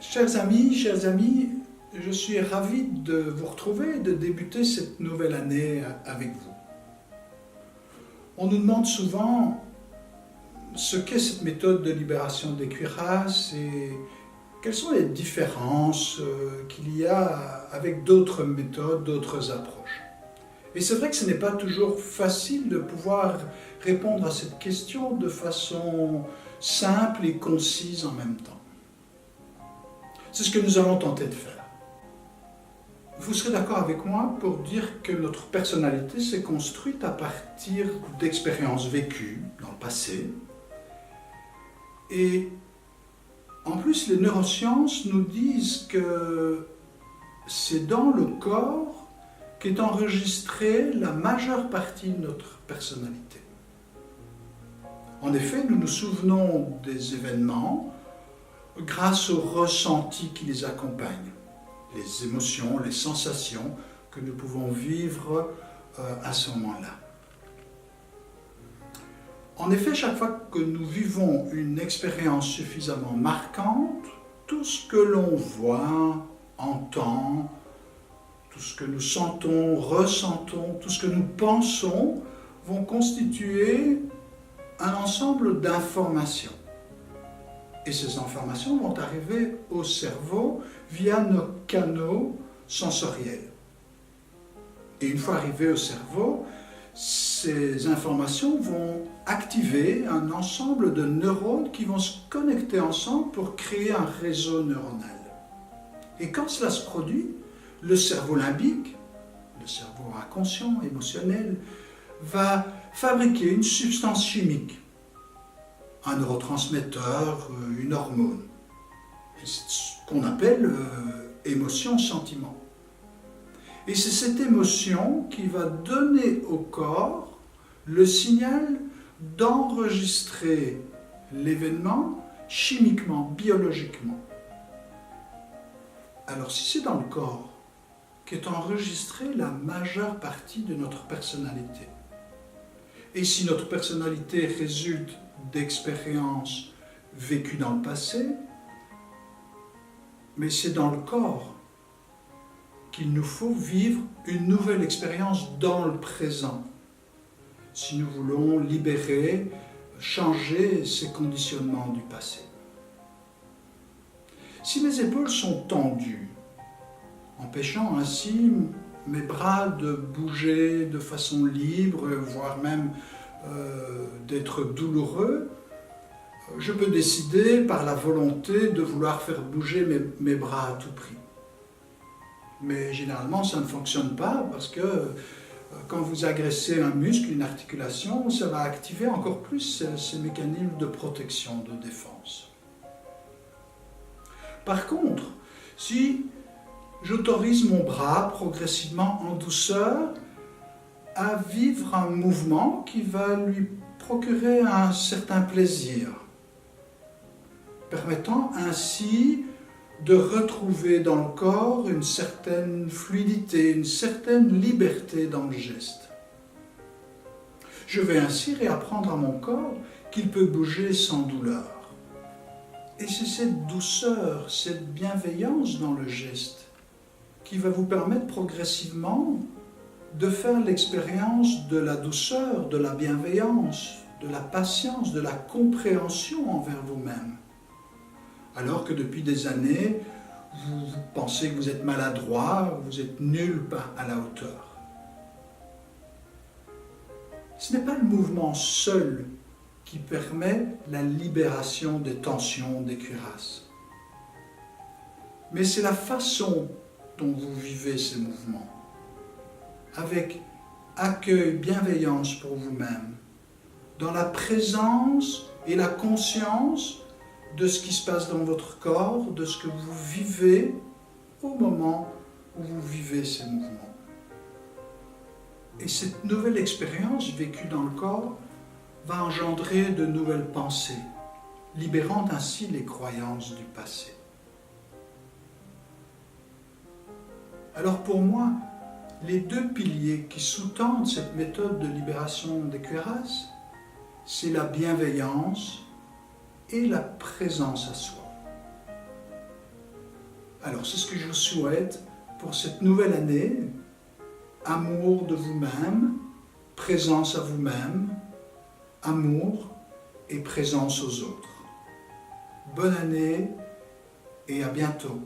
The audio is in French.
Chers amis, je suis ravi de vous retrouver et de débuter cette nouvelle année avec vous. On nous demande souvent ce qu'est cette méthode de libération des cuirasses et quelles sont les différences qu'il y a avec d'autres méthodes, d'autres approches. Et c'est vrai que ce n'est pas toujours facile de pouvoir répondre à cette question de façon simple et concise en même temps. C'est ce que nous allons tenter de faire. Vous serez d'accord avec moi pour dire que notre personnalité s'est construite à partir d'expériences vécues dans le passé. Et en plus, les neurosciences nous disent que c'est dans le corps qu'est enregistrée la majeure partie de notre personnalité. En effet, nous nous souvenons des événements grâce aux ressentis qui les accompagnent, les émotions, les sensations que nous pouvons vivre à ce moment-là. En effet, chaque fois que nous vivons une expérience suffisamment marquante, tout ce que l'on voit, entend, tout ce que nous sentons, ressentons, tout ce que nous pensons vont constituer un ensemble d'informations. Et ces informations vont arriver au cerveau via nos canaux sensoriels. Et une fois arrivées au cerveau, ces informations vont activer un ensemble de neurones qui vont se connecter ensemble pour créer un réseau neuronal. Et quand cela se produit, le cerveau limbique, le cerveau inconscient, émotionnel, va fabriquer une substance chimique, un neurotransmetteur, une hormone. C'est ce qu'on appelle émotion-sentiment. Et c'est cette émotion qui va donner au corps le signal d'enregistrer l'événement chimiquement, biologiquement. Alors si c'est dans le corps qu'est enregistrée la majeure partie de notre personnalité, et si notre personnalité résulte d'expériences vécues dans le passé, mais c'est dans le corps qu'il nous faut vivre une nouvelle expérience dans le présent, si nous voulons libérer, changer ces conditionnements du passé. Si mes épaules sont tendues, empêchant ainsi mes bras de bouger de façon libre, voire même d'être douloureux, je peux décider par la volonté de vouloir faire bouger mes bras à tout prix. Mais généralement, ça ne fonctionne pas parce que quand vous agressez un muscle, une articulation, ça va activer encore plus ces mécanismes de protection, de défense. Par contre, si j'autorise mon bras progressivement en douceur à vivre un mouvement qui va lui procurer un certain plaisir, permettant ainsi de retrouver dans le corps une certaine fluidité, une certaine liberté dans le geste. Je vais ainsi réapprendre à mon corps qu'il peut bouger sans douleur. Et c'est cette douceur, cette bienveillance dans le geste qui va vous permettre progressivement de faire l'expérience de la douceur, de la bienveillance, de la patience, de la compréhension envers vous-même. Alors que depuis des années, vous pensez que vous êtes maladroit, vous êtes nul à la hauteur. Ce n'est pas le mouvement seul qui permet la libération des tensions, des cuirasses. Mais c'est la façon dont vous vivez ces mouvements, avec accueil, bienveillance pour vous-même, dans la présence et la conscience de ce qui se passe dans votre corps, de ce que vous vivez au moment où vous vivez ces mouvements. Et cette nouvelle expérience vécue dans le corps va engendrer de nouvelles pensées, libérant ainsi les croyances du passé. Alors pour moi, les deux piliers qui sous-tendent cette méthode de libération des cuirasses, c'est la bienveillance et la présence à soi. Alors c'est ce que je vous souhaite pour cette nouvelle année. Amour de vous-même, présence à vous-même, amour et présence aux autres. Bonne année et à bientôt.